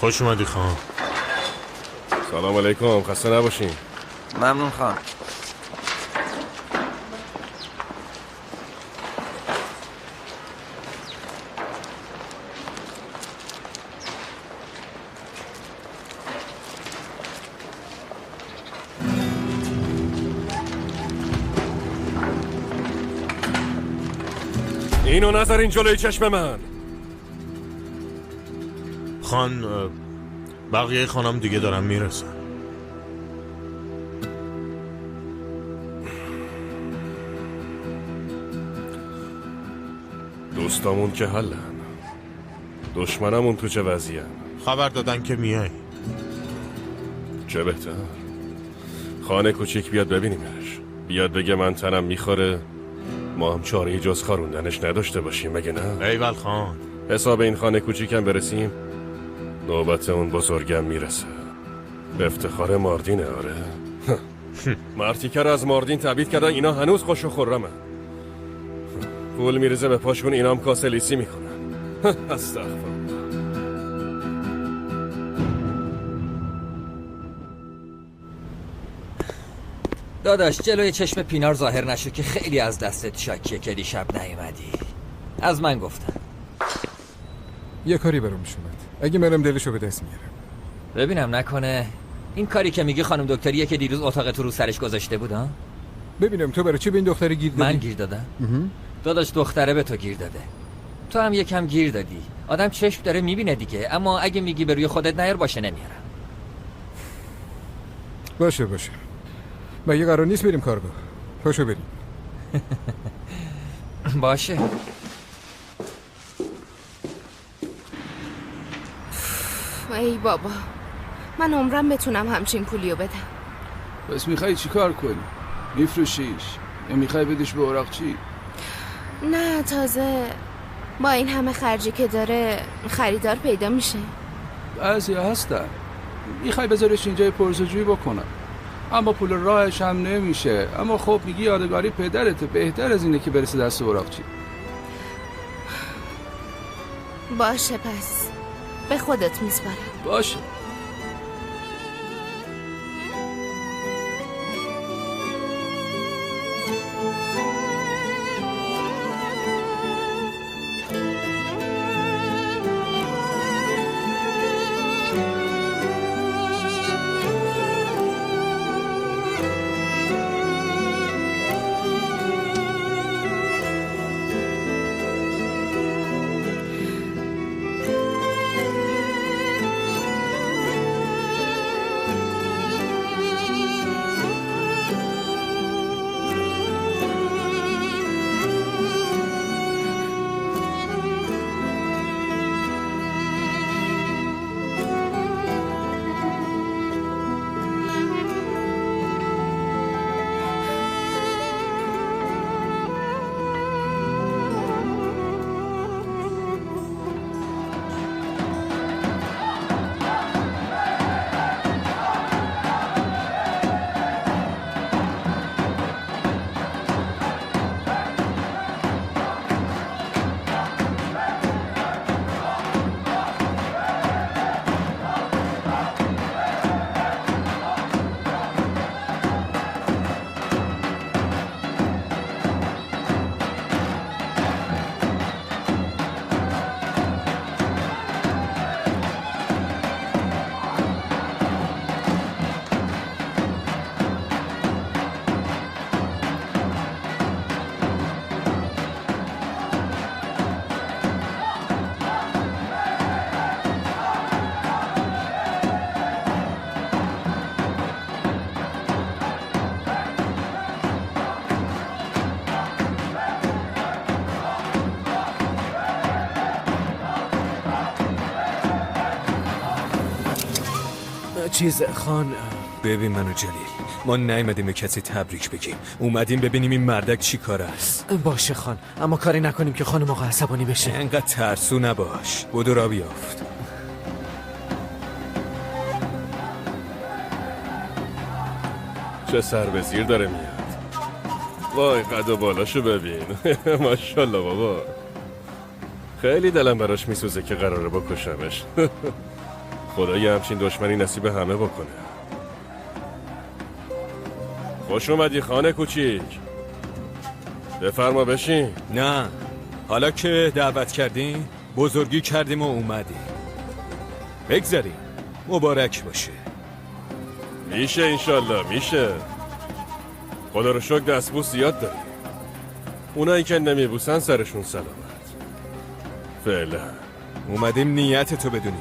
خوش اومدی خان. سلام علیکم، خسته نباشین. ممنون خان. اینو نذارین جلوی چشم من. خان، بقیه خانم دیگه دارن میرسن. دوستامون که حلن، دشمنمون تو چه وضعیه؟ خبر دادن که میای. چه بهتر. خانه کوچیک بیاد ببینیمش، بیاد بگه من تنم میخوره، ما هم چاره‌ای جز خاروندنش نداشته باشیم، مگه نه؟ ایول خان. حساب این خانه کوچیکم برسیم نوبت اون بزرگم میرسه. به افتخار ماردینه. آره. مرتیکه رو از ماردین تبعید کردن، اینا هنوز خوش و خرمن. پول میریزه به پاشون، اینا هم کاسه لیسی میکنن. استغفرالله. داداش جلوی چشم پینار ظاهر نشو که خیلی از دستت شاکیه که دیشب نیومدی. از من گفتم. یه کاری برام شد. اگه منم دلشو به دست میارم. ببینم نکنه این کاری که میگی خانم دکتریه که دیروز اتاق تو رو سرش گذاشته بود ها؟ ببینم تو برای چی به این دختر گیر دادی؟ من گیر دادم؟ داداش دختره به تو گیر داده. تو هم یکم گیر دادی. آدم چشم داره میبینه دیگه، اما اگه میگی به روی خودت نیار باشه نمیارم. باشه. مگه قرار نیست بریم کارگاه؟ پاشو بریم. باشه. ای بابا، من عمرم بتونم همچین پولیو بدم. بس میخوای چی کار کنی؟ میفروشیش یا میخوای بدیش به اوراقچی؟ نه، تازه با این همه خرجی که داره خریدار پیدا میشه. بعضی هستن میخوای بذارش اینجا پرسجویی بکنم، اما پول راهش هم نمیشه. اما خب میگی یادگاری پدرته، بهتر از اینه که برسه دست اوراقچی. باشه، پس به خودت میسپارم. باشه. چیز خان، ببین منو جلیل، ما نیومدیم به کسی تبریک بگیم، اومدیم ببینیم این مردک چی کار است. باشه خان، اما کاری نکنیم که خانم آقا عصبانی بشه. انقدر ترسو نباش، بدو را بیافت. چه سر به زیر داره میاد. وای قد و بالاشو ببین. ماشاءالله بابا. خیلی دلم براش میسوزه که قراره بکشمش. خدای همچین دشمنی نصیب همه بکنه. خوش اومدی خانه کوچیک. بفرما بشین. نه، حالا که دعوت کردیم بزرگی کردیم و اومدیم. بگذاریم. مبارک باشه. میشه انشالله میشه. خدا رو شکر دستبوس زیاد داریم. اونایی که نمیبوسن سرشون سلامت. فعلا اومدیم نیت تو بدونی.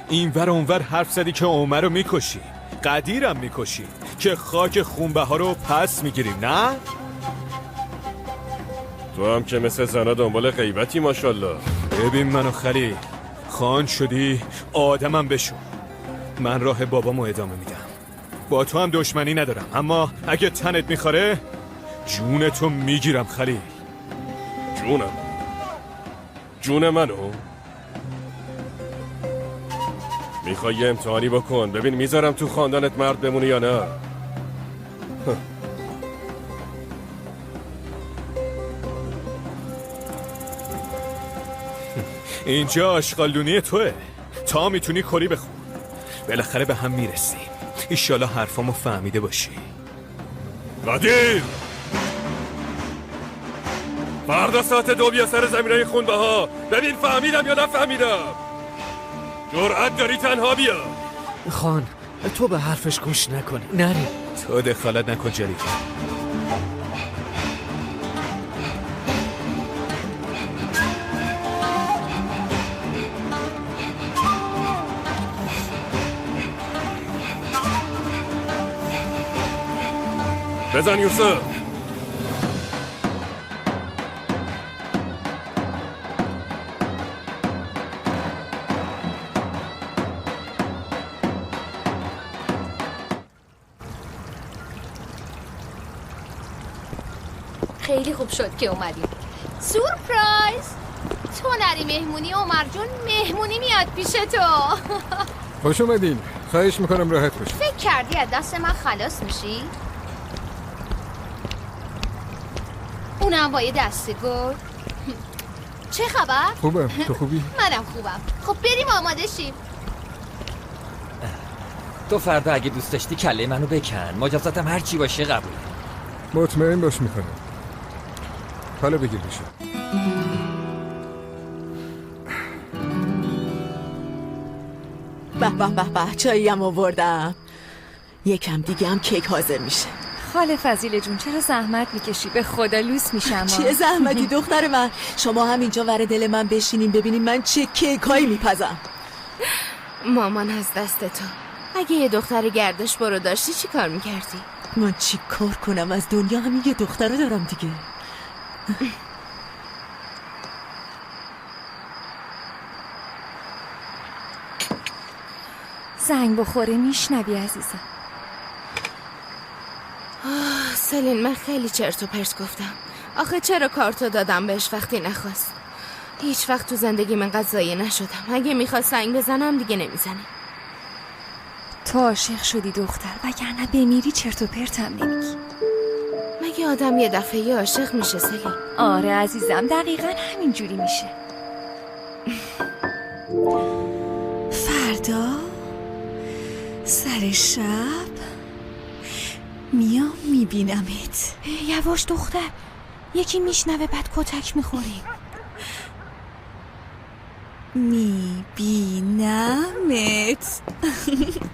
اینور اونور حرف زدی که عمر رو میکشی، قدیرم میکشی، که خاک خونبه ها رو پس میگیریم. نه؟ تو هم که مثل زنا دنبال غیبتی ماشالله. ببین منو خلیل، خان شدی آدمم بشو. من راه بابامو ادامه میدم. با تو هم دشمنی ندارم، اما اگه تنت میخوره جونتو میگیرم خلیل. جونم؟ جون منو؟ میخوای یه امتحانی بکن ببین میذارم تو خاندانت مرد بمونه یا نه. اینجا آشغالدونی توه. تا میتونی کری بخون. بالاخره به هم میرسیم. ایشالا حرفامو فهمیده باشی. قدیر! فردا ساعت 2 بیا سر زمینای خونبه ها. ببین فهمیدم یا نفهمیدم. جرأت داری تنها بیا. خان تو به حرفش گوش نکنی. نری. تو دخالت نکن جلیل. بزن یوسف. خیلی خوب شد که اومدیم. سورپرایز! تو نری مهمونی عمر جون، مهمونی میاد پیش تو. خوش اومدین. خواهش میکنم راحت باشی. فکر کردی از دست من خلاص میشی؟ اونم با یه دسته گل. چه خبر؟ خوبم. تو خوبی؟ منم خوبم. خب بریم آماده شیم. تو فردا اگه دوست داشتی کله منو بکن. مجازاتم هر چی باشه قبول. مطمئن باش میکنم. حالا بگیر بشه. به به به به، چایی هم آوردم. یکم دیگه هم کیک حاضر میشه. خاله فضیله جون چرا زحمت میکشی؟ به خدا لوس میشم. چه زحمتی دختر من. شما هم اینجا ور دل من بشینین ببینین من چه کیک هایی میپزم. مامان از دست تو. اگه یه دختر گردش برو داشتی چی کار میکردی؟ من چی کار کنم؟ از دنیا همین یه دختر دارم دیگه. زنگ بخوره میشنوی عزیزم. سلین من خیلی چرت و پرت گفتم. آخه چرا کارتو دادم بهش وقتی نخواست؟ هیچ وقت تو زندگی من ضایع نشدم. اگه میخواست زنگ بزنم دیگه نمیزنه. تو عاشق شدی دختر، وگرنه بمیری چرت و پرتم نمیگی. مگه آدم یه دفعه عاشق میشه سلین؟ آره عزیزم دقیقا همینجوری میشه. فردا سر شب میام میبینمت. یواش دختر، یکی میشنوه بعد کتک میخوریم. میبینمت.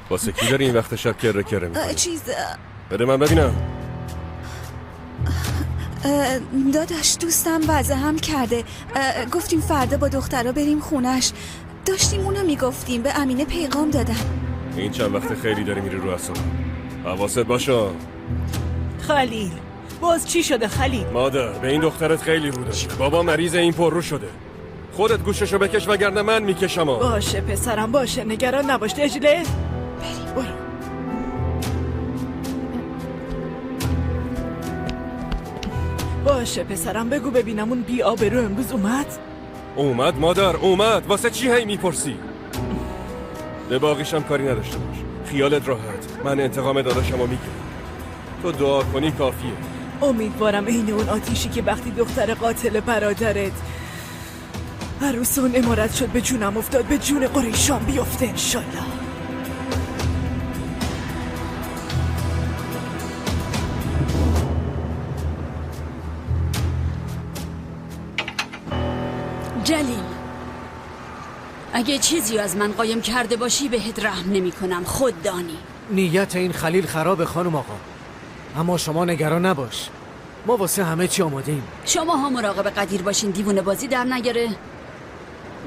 واسه کی داری این وقت شب کره کره میکنی؟ چیز بده من ببینم. داداش دوستم وضع هم کرده. گفتیم فردا با دخترها بریم خونش. داشتیم اونو میگفتیم. به امینه پیغام دادم. این چند وقت خیلی داری میری رو اعصابم. حواست باشه. خلیل باز چی شده خلیل؟ مادر به این دخترت خیلی رو داشته. بابا مریض این پر رو شده. خودت گوششو بکش وگرنه من میکشم. باشه پسرم باشه، نگران نباش. دجله بریم برو. باشه پسرم بگو ببینم اون بی آبرو امروز اومد مادر اومد. واسه چی هی میپرسی؟ به باقیشم کاری نداشته باش. خیالت راحت. من انتقام داداشمو میگیرم. تو دعا کنی کافیه. امیدوارم عین اون آتیشی که وقتی دختر قاتل برادرت عروس اون امارت شد به جونم افتاد به جون قریشان بیفته انشالله. جلیل، اگه چیزی از من قایم کرده باشی بهت رحم نمی کنم، خود دانی. نیت این خلیل خرابه خانم آقا، اما شما نگران نباش، ما واسه همه چی آماده‌ایم. شما ها مراقب قدیر باشین دیوونه بازی در نگره،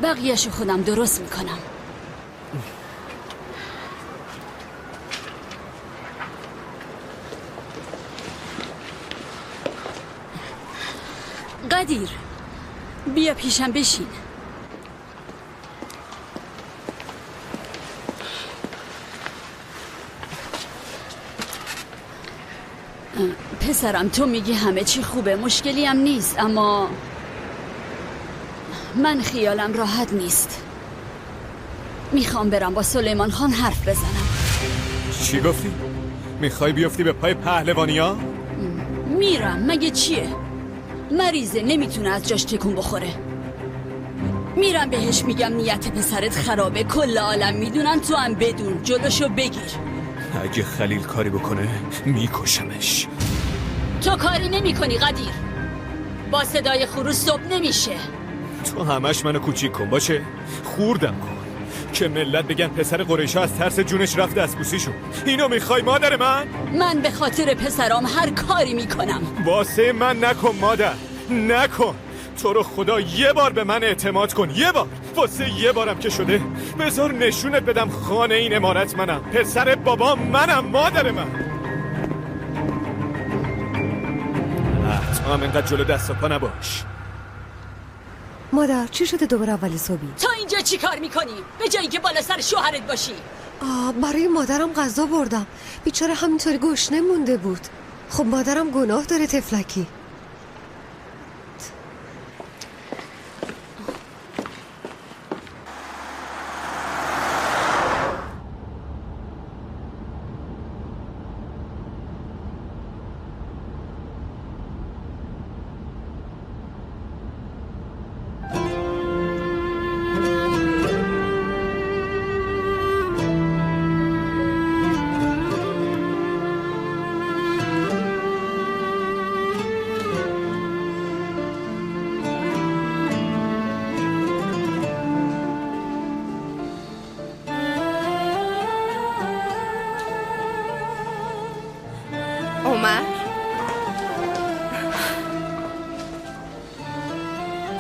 بقیه‌شو خودم درست میکنم. قدیر بیا پیشم بشین. پسرم تو میگی همه چی خوبه، مشکلی هم نیست، اما من خیالم راحت نیست. میخوام برم با سلیمان خان حرف بزنم. چی گفتی؟ میخوای بیفتی به پای پهلوانیا؟ میرم، مگه چیه؟ مریضه، نمیتونه از جاش تکون بخوره. میرم بهش میگم نیت پسرت خرابه، کل عالم میدونن، تو هم بدون، جلوشو بگیر. اگه خلیل کاری بکنه میکشمش. تو کاری نمی کنی قدیر، با صدای خروس صبح نمیشه. تو همش منو کوچیک کن باشه، خوردم کن که ملت بگن پسر قریشا از ترس جونش رفت دستبوسیشون. اینو میخوای مادر من؟ من به خاطر پسرام هر کاری میکنم. واسه من نکن مادر، نکن. تو رو خدا یه بار به من اعتماد کن، یه بار، واسه یه بارم که شده بذار نشونت بدم خانه این عمارت منم، پسر بابا منم، مادر من. تو هم اینقدر جلو دست و پا نباش. مادر چی شده دوباره اولی صبحی؟ تا اینجا چی کار میکنی؟ به جایی که بالا سر شوهرت باشی. برای مادرم غذا بردم، بیچاره همینطوری گشنه مونده بود. خب مادرم گناه داره تفلکی.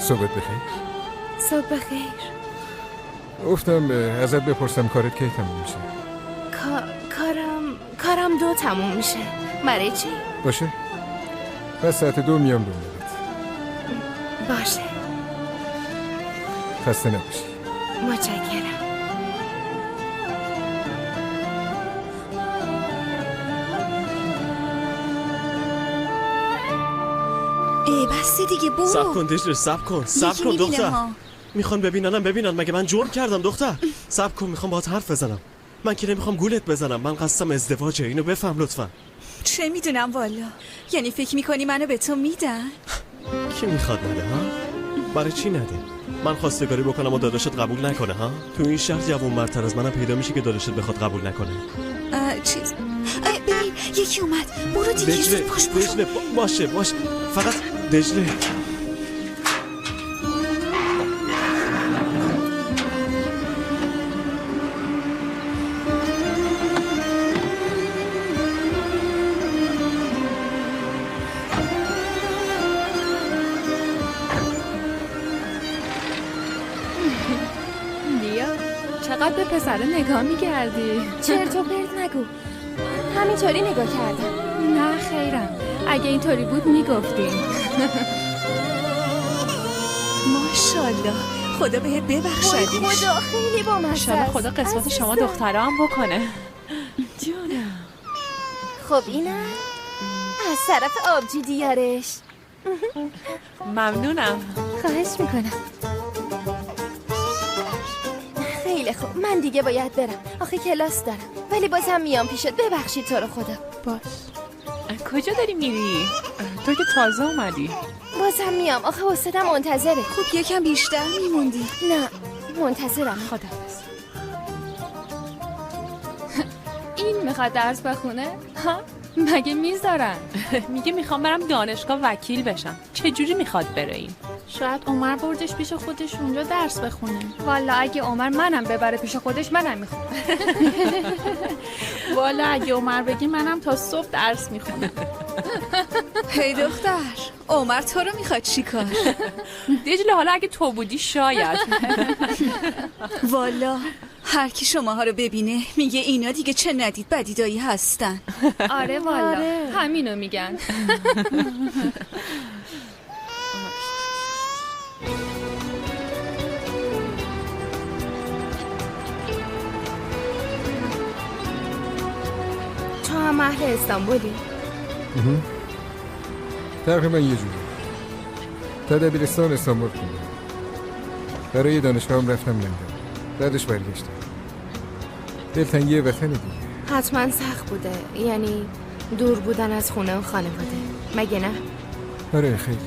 صبحت بخیر. صبح بخیر. گفتم ازت بپرسم کارت کی تموم میشه؟ کارم 2 تموم میشه. برای چی؟ باشه، پس ساعت 2 میام دنبالت. باشه. خسته نباشی. متشکرم. بسته دیگه، برو. صبر کن دجله، صبر کن دختر. میخوان ببینن مگه من جرم کردم دختر؟ صبر کن، میخوام باهات حرف بزنم. من که نمیخوام گولت بزنم، من قصدم ازدواجه، اینو بفهم لطفا. چه میدونم والا، یعنی فکر میکنی منو به تو میدن؟ کی میخواد نده ها؟ برای چی نده؟ من خواستگاری بکنم و داداشت قبول نکنه ها؟ تو این شهر جوان‌مردتر از منم پیدا میشه که داداشت بخواد قبول نکنه. چیز ببین یکی اومد، برو دیگه. دجله باشه فقط دجله. چقدر به پسر نگاه می‌کردی؟ چرت و پرت نگو، همینطوری نگاه کردم. نه خیرم، اگه اینطوری بود میگفتیم. ماشاءالله، خدا بهت ببخشدش. خدا خیلی بامزه است. خدا قسمت شما دخترها هم بکنه. جونم. خب اینم از طرف آبجی دیارش. ممنونم. خواهش میکنم. خیلی خوب، من دیگه باید برم، آخه کلاس دارم، ولی بازم میام پیشت. ببخشید تو رو خدا. باش. کجا داری میری؟ تو که تازه اومدی. بازم میام، آخه استادم منتظره. خب یکم بیشتر میموندی. نه منتظرم. خداحافظ. این میخواد درس بخونه؟ ها؟ مگه میذارن؟ میگه میخوام برم دانشگاه وکیل بشم. چجوری میخواد بره این؟ شاید عمر بردش پیش خودش اونجا درس بخونه. والا اگه عمر منم ببره پیش خودش منم میخونم. والا اگه عمر بگی منم تا صبح درس میخونم. هی دختر، عمر تو رو میخواد چی کار؟ دجله حالا اگه تو بودی شاید. والا هر کی شماها رو ببینه میگه اینا دیگه چه ندید بدیدایی هستن. آره والا همینو میگن. تو هم اهل استانبولی؟ تقریبا یه جوری. تا دبیرستان استانبول خوندم. برای دانشگاهم رفتم لندن. بعدش برگشتم. دلتنگی وطن دیگه. حتما سخت بوده، یعنی دور بودن از خونه و خانواده، مگه نه؟ آره خیلی.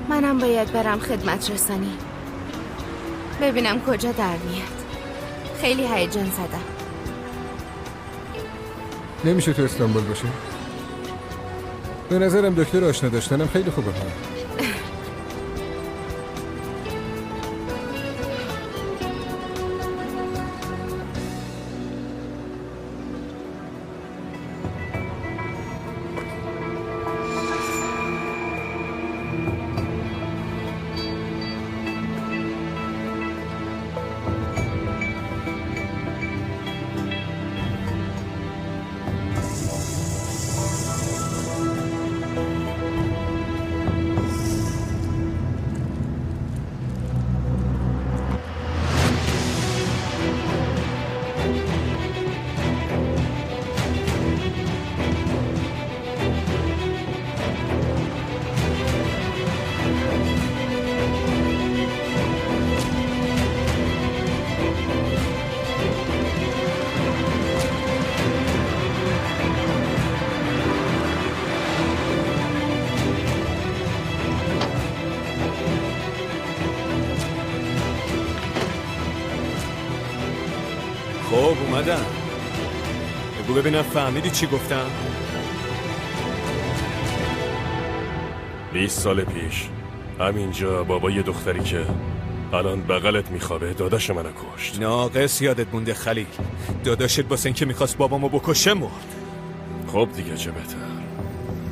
منم باید برم خدمت رسانی ببینم کجا در میاد. خیلی هیجان زدم. نمیشه تو استانبول باشه؟ به نظرم دکتر آشنا داشتنم خیلی خوبه. خب اومدم. بگو ببینم فهمیدی چی گفتم؟ 20 سال پیش همینجا بابا یه دختری که الان بغلت میخوابه داداش منو کشت. ناقص یادت مونده خلیل. داداشت واسه اینکه میخواست بابامو بکشه مرد. خب دیگه چه بهتر.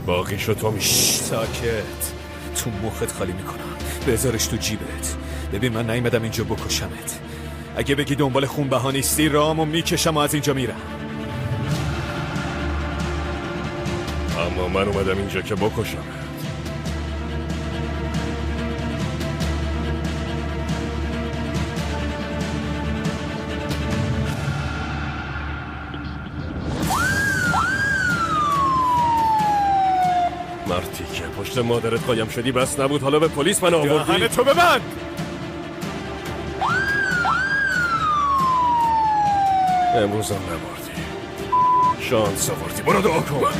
باقیشو تو میشه. ساکت. تو مخت خالی میکنم. بذارش تو جیبت. ببین من نیومدم اینجا بکشمت. اگه بگی دنبال خون بها نیستی رامو میکشم و از اینجا میرم. اما من اومدم اینجا که بکشم. مرتی که پشت مادرت قایم شدی بس نبود حالا به پلیس من آوردی. دهن تو ببند. امروز هم نماردی. شانس آوردی. برو دعا کن.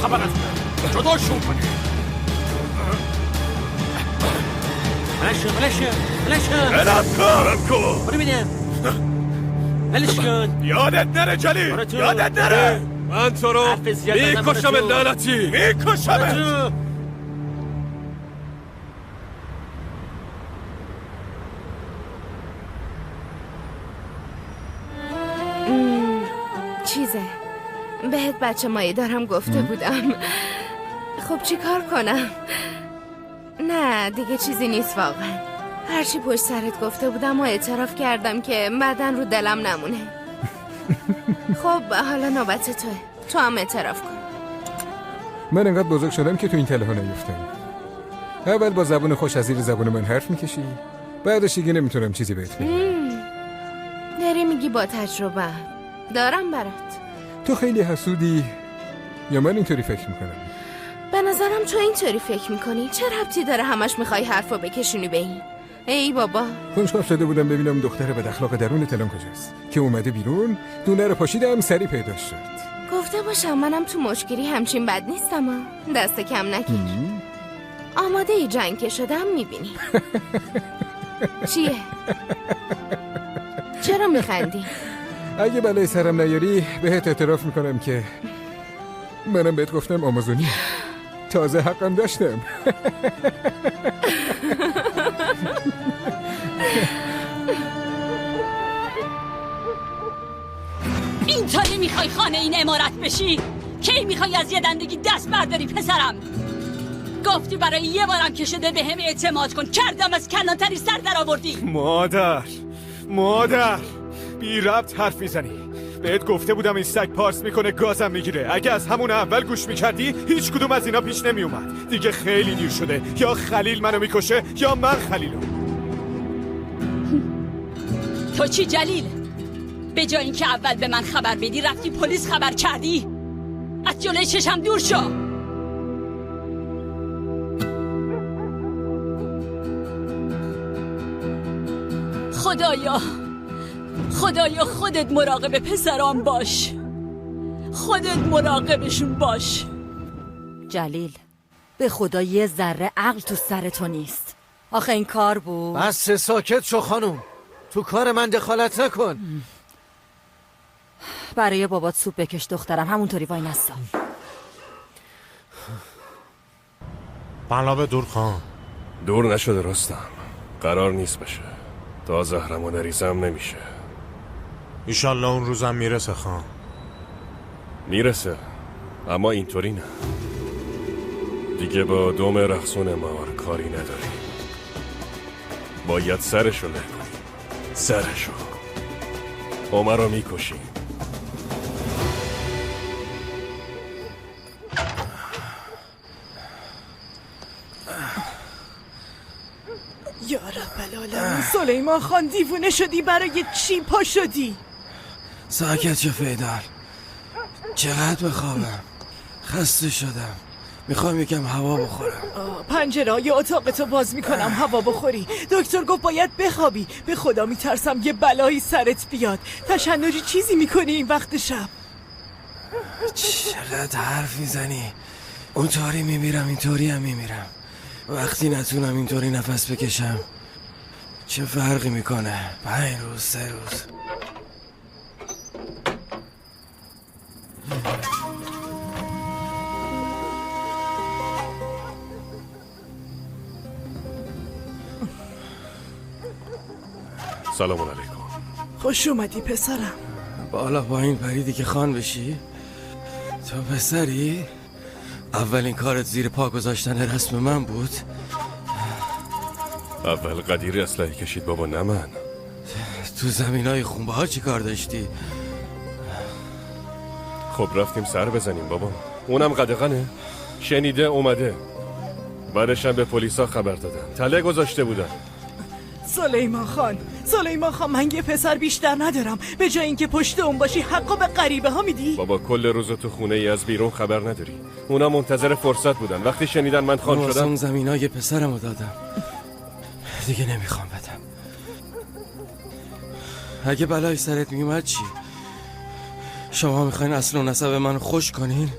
خبر از جداشون کنی. بلم کن. برو بینم. بلش کن. یادت نره جلی. یادت نره. من تو رو میکشم لعنتی. میکشم. چیزه بهت بچه مایه دارم گفته بودم. خب چی کار کنم؟ نه دیگه چیزی نیست واقعا. هرچی پشت سرت گفته بودم و اعتراف کردم که بعداً رو دلم نمونه. خب حالا نوبت توه. تو هم اعتراف کن. من انقدر بزرگ شدم که تو این تله ها نیفتم. اول با زبون خوش از زیر زبون من حرف میکشی، بعدش دیگه نمیتونم چیزی بهت بگم. داری میگی با تجربه دارم برات. تو خیلی حسودی یا من اینطوری فکر میکنم؟ به نظرم تو اینطوری فکر میکنی. چه ربطی داره همش میخوای حرفو بکشونی به این؟ ای بابا کنجکاو شده بودم ببینم دختر بد اخلاق درون تلم کجاست که اومده بیرون. دونه رو پاشیدم سری پیداش شد. گفته باشم منم تو مشکلی همچین بد نیستم ها. دست کم نگیر. آماده ای جنگ که شدم میبینی. چیه؟ چرا میخندی؟ اگه بلای سرم نیاری بهت اعتراف میکنم که منم بهت گفتم آمازونی. تازه حقم داشتم. اینطوری میخوای خانه این امارت بشی؟ کی میخوای از یه دندگی دست برداری پسرم؟ گفتی برای یه بارم که شده به هم اعتماد کن، کردم از کلانتری سر در آوردی. مادر بی ربط حرف میزنی. بهت گفته بودم این سگ پارس میکنه گازم میگیره. اگه از همون اول گوش میکردی هیچ کدوم از اینا پیش نمیومد. دیگه خیلی دیر شده. یا خلیل منو میکشه یا من خلیلو. تو چی جلیل؟ به جای اینکه اول به من خبر بدی رفتی پلیس خبر کردی؟ از جلوی چشم دور شو. خدایا خودت مراقب پسرام باش. خودت مراقبشون باش. جلیل به خدا یه ذره عقل تو سر تو نیست. آخه این کار بود. بس ساکت شو خانوم. تو کار من دخالت نکن. برای بابات سوپ بکش دخترم. همونطوری وای نستا. بلا به دور خان. دور نشده رستم. قرار نیست بشه. تا زهرم و نریزم نمیشه. ایشالله اون روزم میرسه خان. میرسه اما اینطوری نه. دیگه با دم رخصون مار کاری نداری. باید سرشو له کنی. سرشو. عمر رو میکشی. یا رب العالمین، سلیمان خان دیوونه شدی؟ برای چی پا شدی؟ ساکت شو فیدال. چقدر بخوابم؟ خسته شدم. میخوام یکم هوا بخورم. پنجره‌های اتاقتو باز میکنم هوا بخوری. دکتر گفت باید بخوابی. به خدا میترسم یه بلایی سرت بیاد. تشنجی چیزی میکنی این وقت شب؟ چقدر حرف میزنی؟ اونطوری میمیرم اینطوری هم میمیرم. وقتی نتونم اینطوری نفس بکشم چه فرقی میکنه؟ 5 روز 3 روز. سلام علیکم. خوش اومدی پسرم. بالا پایین پریدی که خان بشی؟ تو پسری؟ اولین کارت زیر پا گذاشتن رسم من بود؟ اول قدیر اسلحه کشید بابا، نه من. تو زمینای خونبه ها چی کار داشتی؟ خب رفتیم سر بزنیم بابا. اونم قدغنه. شنیده اومده. بعدش هم به پلیسا خبر دادن. تله گذاشته بودن. سلیمان خان من یه پسر بیشتر ندارم. به جای اینکه پشت اون باشی حقا به غریبه ها میدی؟ بابا کل روز تو خونه ای از بیرون خبر نداری. اونا منتظر فرصت بودن. وقتی شنیدن من خان شدم اون زمینای پسرمو دادم. دیگه نمیخوام بدم. اگه بلای سرت میومد چی؟ شما میخواین اصل و نسب من خوش کنین؟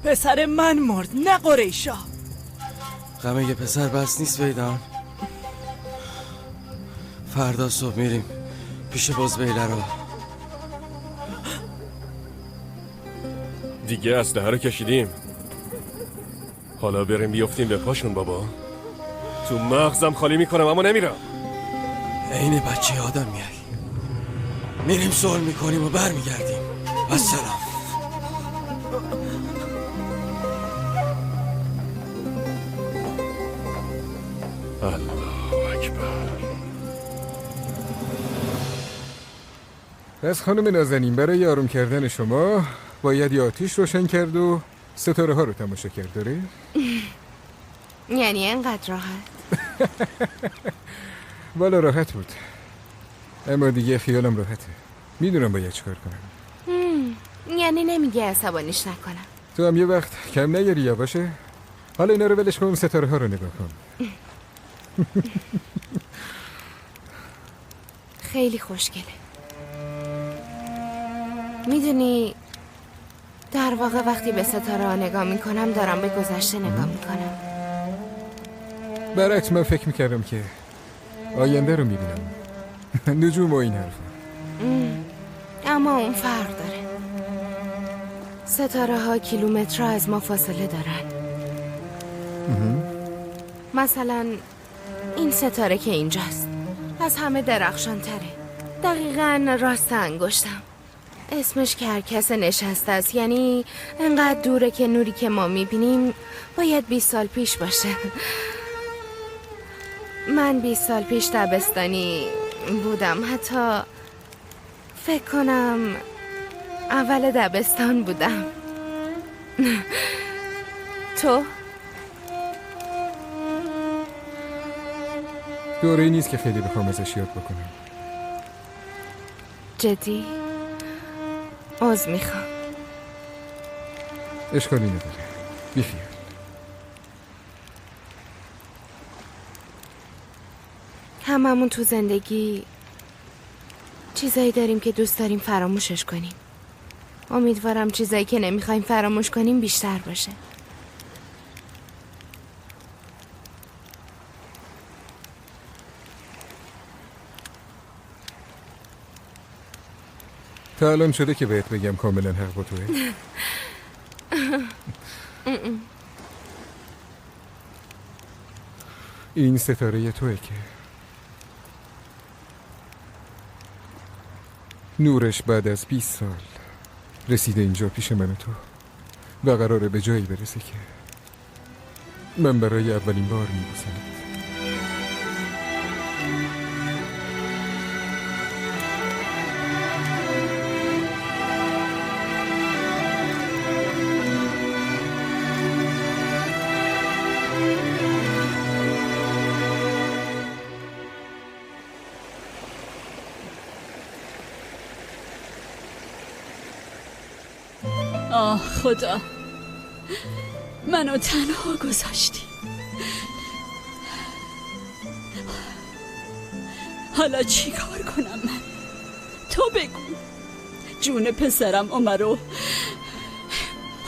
پسر من مرد، نه قریشا. غم یه پسر بس نیست ویدان. فردا صبح میریم پیش بزبیله رو. دیگه اسلحه رو کشیدیم. حالا بریم بیفتیم به پاشون بابا. تو مغزم خالی میکنم اما نمیرم. عین بچه آدم میای. میریم صلح میکنیم و برمیگردیم. السلام. الله اکبر. از خانم نازنین برای آروم کردن شما باید یه آتیش روشن کرد و ستاره ها رو تماشا کرد. داره؟ یعنی اینقدر راحت؟ والا راحت بود، اما دیگه خیالم راحته. میدونم باید چیکار کنم. یعنی نمیگه عصبانیش نکنم؟ تو هم یه وقت کم نگیری یا باشه. حالا اینا رو ولش کن، ستاره ها رو نگاه کن. خیلی خوشگله. میدونی در واقع وقتی به ستاره ها نگاه میکنم دارم به گذشته نگاه میکنم. برعکس من فکر میکردم که آینده رو میبینم. نجوم و این حرفا. اما اون فرق داره. ستاره ها کیلومترها از ما فاصله دارن. مثلا این ستاره که اینجاست از همه درخشان تره. دقیقاً راست انگشتم. اسمش کرکس نشسته است، یعنی انقدر دوره که نوری که ما میبینیم باید 20 سال پیش باشه. من 20 سال پیش دبستانی بودم، حتی فکر کنم اول دبستان بودم. تو؟ دوره نیست که خیلی بخوام ازش یاد بکنم. جدی؟ عذر میخوام. اشکالی نداره، بیخیال. هممون تو زندگی چیزایی داریم که دوست داریم فراموشش کنیم. امیدوارم چیزایی که نمیخوایم فراموش کنیم بیشتر باشه. تا الان شده که بهت بگم کاملا حق با توه؟ این ستاره توه که نورش بعد از 20 سال رسیده اینجا پیش من و تو و قراره به جایی برسه که من برای اولین بار میبوسمت. آه خدا، منو تنها گذاشتی. حالا چی کار کنم من؟ تو بگو. جون پسرم عمرو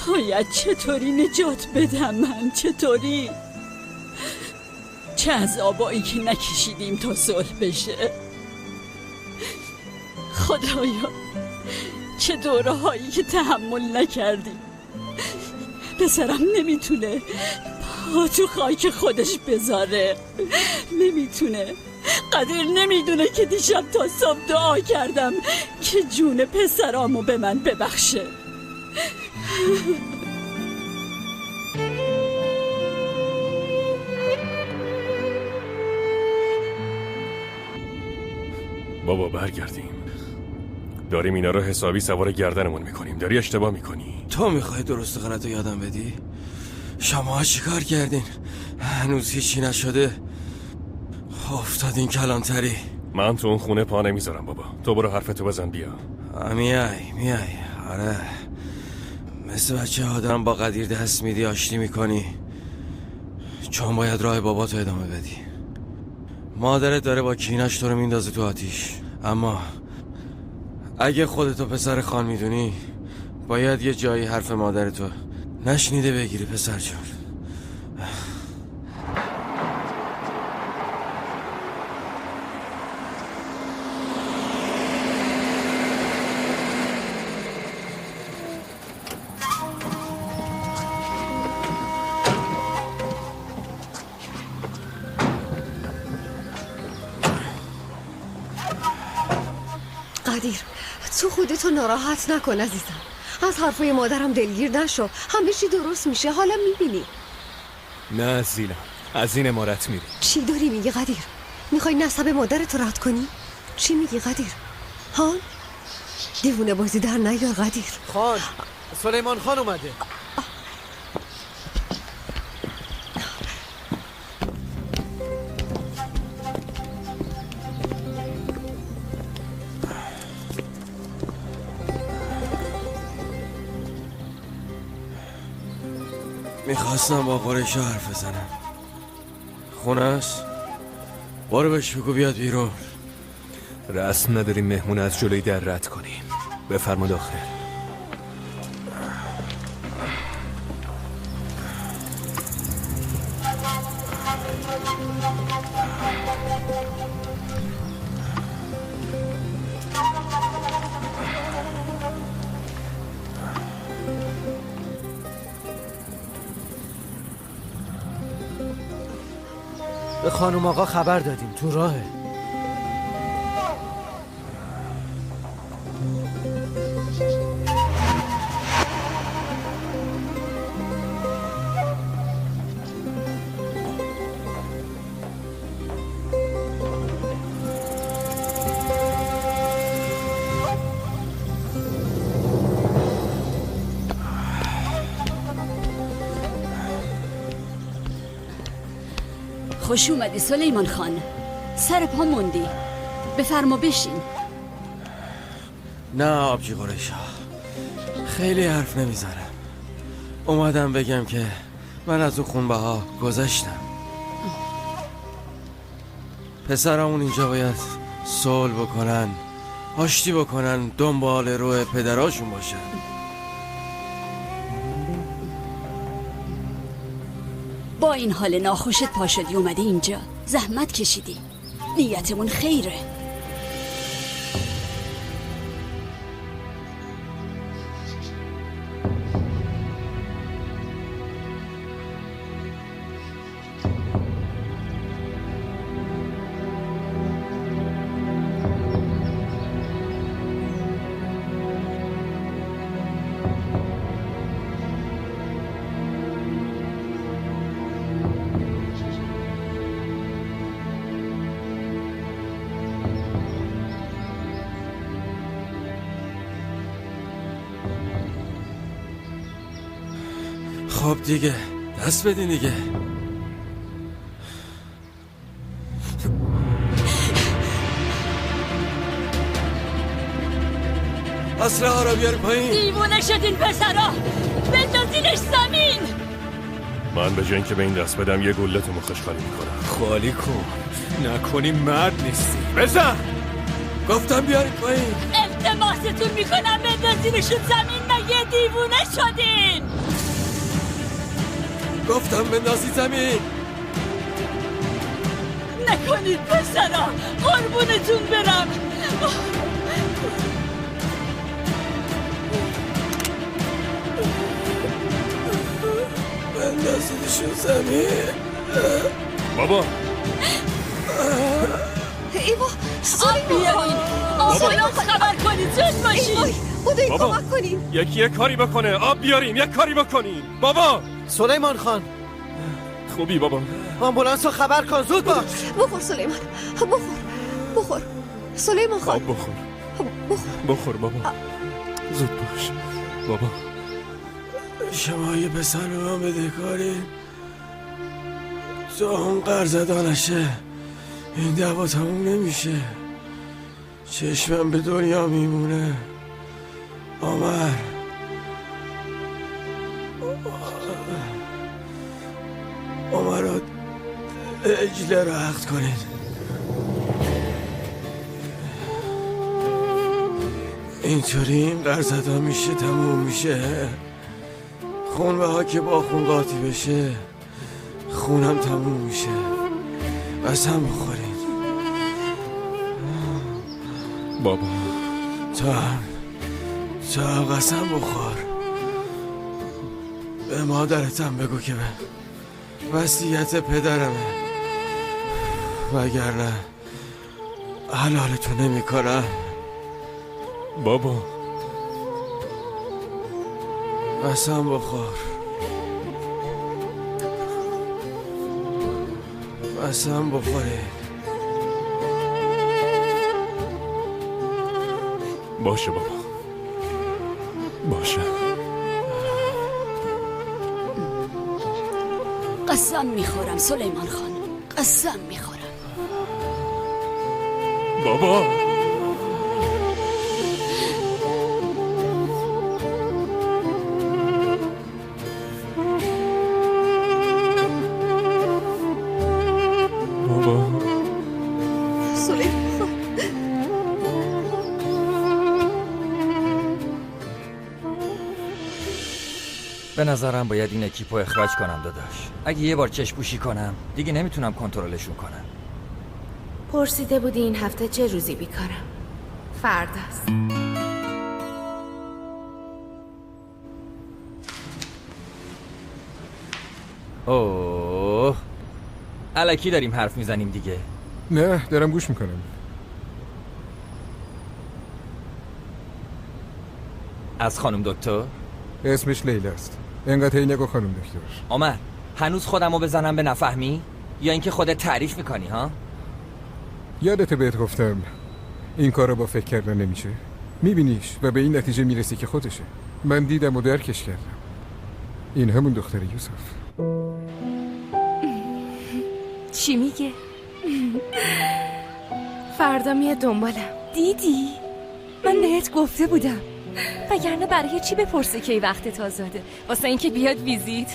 باید چطوری نجات بدم من؟ چطوری؟ چه عذابایی که نکشیدیم تا صلح بشه. خدایا چه دوره هایی که تحمل نکردیم. پسرم نمیتونه پا تو خاک خودش بذاره، نمیتونه. قدیر نمیدونه که دیشب تا صبح دعا کردم که جون پسرامو به من ببخشه. بابا برگردیم. داریم اینا رو حسابی سوار گردنمون میکنیم. داری اشتباه میکنی. تو میخوای درست غلط رو یادم بدی؟ شما چیکار کردین؟ هنوز هیچی نشده. افتادین کلانتری. من تو اون خونه پا نمیذارم بابا. تو برو حرفتو بزن بیا. میای آره، مثل بچه آدم با قدیر دست میدی آشتی میکنی، چون باید راه باباتو ادامه بدی. مادرت داره با کینش تو رو میندازه تو آتیش، اما اگه خودتو پسر خان میدونی باید یه جایی حرف مادرتو نشنیده بگیری پسر جون. قدیر تو خودتو ناراحت نکن عزیزم. از حرفای مادرم دلگیر نشو، همه چی درست میشه. حالا میبینی. نه زیلم، از این امارت میری. چی داری میگی قدیر؟ میخوای نسب مادرتو رد کنی؟ چی میگی قدیر؟ ها؟ دیوونه بازی در نیار قدیر. خان، سلیمان خان اومده. میخواستم با قریش حرف بزنم. خونه است؟ برو بهش بگو بیاد بیرون. رسم نداریم مهمون از جلوی در رد کنیم. بفرما داخل. به خانم آقا خبر دادیم تو راهه. خوش اومدی سلیمان خان. سر پا موندی. بفرما بشین. نه آبجی قریشا، خیلی حرف نمیزنم. اومدم بگم که من از اون خونبه ها گذشتم. پسرامون اینجا باید صلح بکنن، آشتی بکنن، دنبال روی پدراشون باشن. با این حال ناخوشت پا شدی اومدی اینجا، زحمت کشیدی، نیتمون خیره. خب دیگه دست بدین دیگه. اسلحه ها را بیار پایین. دیوونه شدین پسرا، بندازینش زمین. من به جای اینکه به این دست بدم یه گله تو مخش خالی میکنم. خالی کن، نکنی مرد نیستی. بزن. گفتم بیارید پایین. التماستون میکنم بندازینشون زمین. مگه دیوونه شدین؟ گفتم بندازی زمین. نکنید پسرا، قربونتون برم. بندازیدشون زمین. بابا ایوا آب بیارین. آب خبر کنید، زود باشین. بودین بابا. کمک کنین. یکی یه کاری بکنه، آب بیاریم، یه کاری بکنیم. بابا سلیمان خان خوبی بابا؟ آمبولانس رو خبر کن، زود باش. بخور سلیمان، بخور سلیمان خان. آب بخور. بخور بابا، زود باش بابا. شما یه پسر به من بدهکارین، تو اون قرضدانشه. این دعوا تموم نمیشه، چشمم به دنیا میمونه. عمر رو اجله رو عقد کنید. اینطوری این قرضدا میشه تموم میشه. خونبه ها که با خون قاطی بشه، خونم تموم میشه. قسم بخورید بابا. تا قسم بخور. به مادرتم بگو که وصیت پدرمه، وگرنه حلالتو نمیکنم. بابا قسم بخور. قسم بخورید. باشه بابا، باشه. قسم میخورم سلیمان خان، قسم میخورم. بابا به نظرم باید این اکیپو اخراج کنم داداش. اگه یه بار چشم پوشی کنم دیگه نمیتونم کنترلشون کنم. پرسیده بودی این هفته چه روزی بیکارم؟ فرداست. اوه الکی داریم حرف میزنیم دیگه. نه دارم گوش میکنم. از خانم دکتر؟ اسمش لیلاست. اینقدر هی نگو خانم دکتر. عمر هنوز خودمو بزنم به نفهمی؟ یا اینکه خودت تعریف میکنی ها؟ یادت بهت گفتم این کارو با فکر کردن نمیشه. میبینیش و به این نتیجه میرسی که خودشه. من دیدم و درکش کردم. این همون دختر یوسف. چی میگه؟ فردا میاد دنبالم. دیدی؟ من بهت گفته بودم. وگرنه برای چی بپرسه که وقت آزاده؟ واسه اینکه بیاد ویزیت.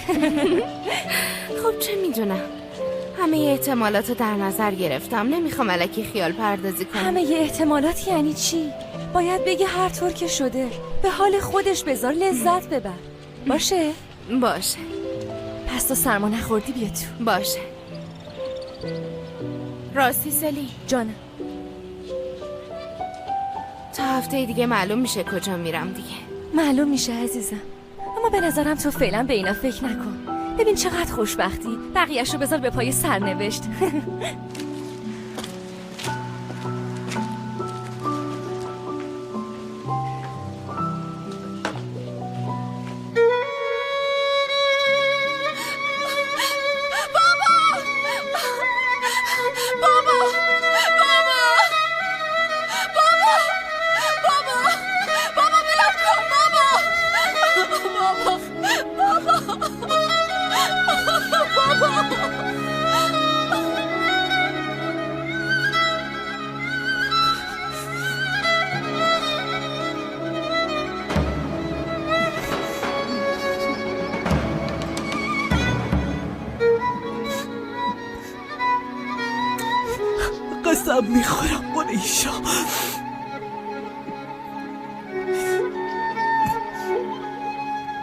خب چه میدونم، همه احتمالاتو در نظر گرفتم. نمیخوام الکی خیال پردازی کنم. همه احتمالات یعنی چی؟ باید بگه هر طور که شده به حال خودش بذار، لذت ببر. باشه؟ باشه. پس تو سرما نخوردی بیا تو. باشه. راستی سلی جانم، تا هفته دیگه معلوم میشه کجا میرم دیگه. معلوم میشه عزیزم، اما به نظرم تو فعلا به اینا فکر نکن. ببین چقدر خوشبختی، بقیه‌شو بذار به پای سرنوشت. قسم میخورم قریشا،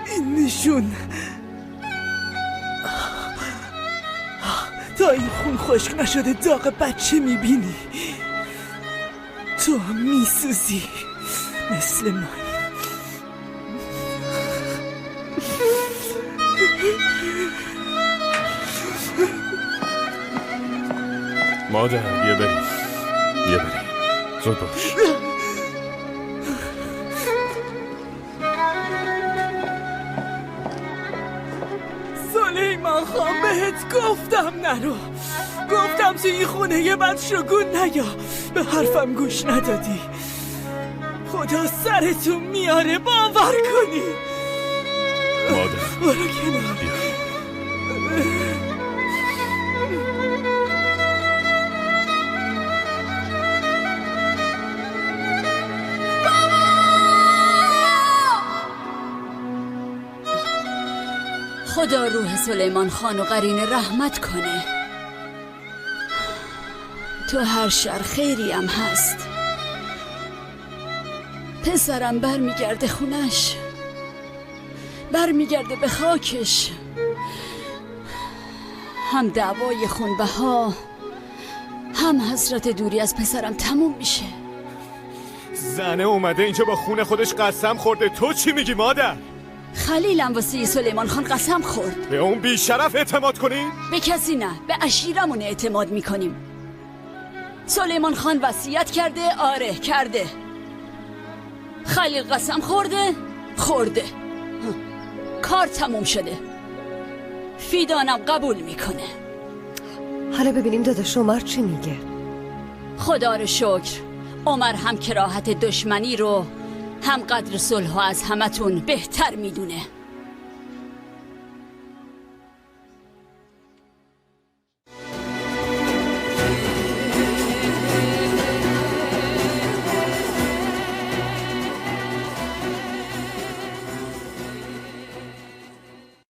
این نشون تا این خون خشک نشده داغ بچه میبینی. تو هم میسوزی مثل من. مادر بیا بریم، بیا بریم، زود باش. سلیمان خان بهت گفتم نرو، گفتم تو این خونه یه بد شگون نیا، به حرفم گوش ندادی. خدا سرتون میاره باور کنی. مادر برو کنار. خدا روح سلیمان خان و قرین رحمت کنه. تو هر شر خیری هم هست. پسرم برمیگرده خونش، برمیگرده به خاکش. هم دعوای خونبها، هم حسرت دوری از پسرم تموم میشه. زنه اومده اینجا با خون خودش قسم خورده، تو چی میگی مادر؟ خلیلم واسه سلیمان خان قسم خورد. به اون بیشرف اعتماد کنی؟ به کسی نه، به عشیرمون اعتماد میکنیم. سلیمان خان وصیت کرده، آره کرده. خلیل قسم خورده. کار تموم شده. فیدانم قبول میکنه. حالا ببینیم داداش عمر چی میگه. خدا رو شکر عمر هم کراهت دشمنی رو هم قدر صلح از همتون بهتر میدونه.